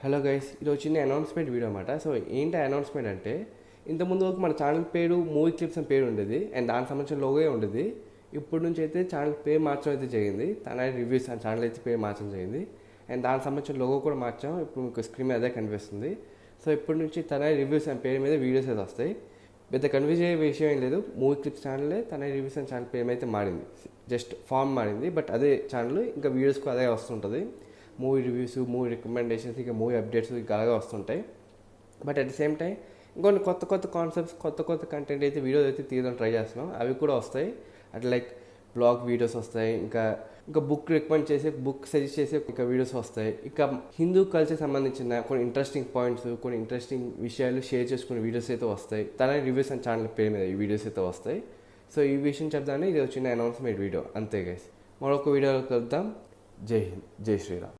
Hello guys, ఈరోజు చిన్న announcement video అనమాట. సో ఏంటి అనౌన్స్మెంట్ అంటే, ఇంతకుముందు వరకు మన ఛానల్ పేరు మూవీ క్లిప్స్ అని పేరు ఉండేది అండ్ దానికి సంబంధించిన లోగో ఉండేది. ఇప్పటి నుంచి అయితే ఛానల్ పేరు మార్చడం అయితే జరిగింది. తన రివ్యూస్ అని ఛానల్ అయితే పేరు మార్చడం జరిగింది అండ్ దానికి సంబంధించిన లోగో కూడా మార్చాం. ఇప్పుడు మీకు స్క్రీన్ అదే కనిపిస్తుంది. సో ఇప్పటి నుంచి తన రివ్యూస్ అని పేరు మీద వీడియోస్ అయితే వస్తాయి. పెద్ద కన్ఫ్యూజ్ అయ్యే విషయం ఏం లేదు. మూవీ క్లిప్స్ ఛానలే తన రివ్యూస్ అని ఛానల్ పేరు అయితే మారింది, జస్ట్ ఫామ్ మారింది. బట్ అదే ఛానల్ ఇంకా వీడియోస్కు అదే వస్తుంటుంది. మూవీ రివ్యూస్, మూవీ రికమెండేషన్స్, ఇంకా మూవీ అప్డేట్స్ ఇంకా అలాగే వస్తుంటాయి. But at the same time ఇంకొన్ని కొత్త కొత్త కాన్సెప్ట్స్, కొత్త కొత్త కంటెంట్ అయితే వీడియోస్ అయితే తీయడం ట్రై చేస్తున్నాం. అవి కూడా వస్తాయి. అట్లా లైక్ బ్లాగ్ వీడియోస్ వస్తాయి, ఇంకా బుక్ రికమెండ్ చేసే, బుక్ సజెస్ట్ చేసే ఇంకా వీడియోస్ వస్తాయి. ఇంకా హిందూ కల్చర్ సంబంధించిన కొన్ని ఇంట్రెస్టింగ్ పాయింట్స్, కొన్ని ఇంట్రెస్టింగ్ విషయాలు షేర్ చేసుకునే వీడియోస్ అయితే వస్తాయి. తన రివ్యూస్ అండ్ ఛానల్ పేరు మీద ఈ వీడియోస్ అయితే వస్తాయి. సో ఈ విషయం చెప్దామని ఇది చిన్న అనౌన్స్మెంట్ వీడియో అంతే గైస్. మరొక వీడియోలో కలుద్దాం. జై హింద్, జై శ్రీరామ్.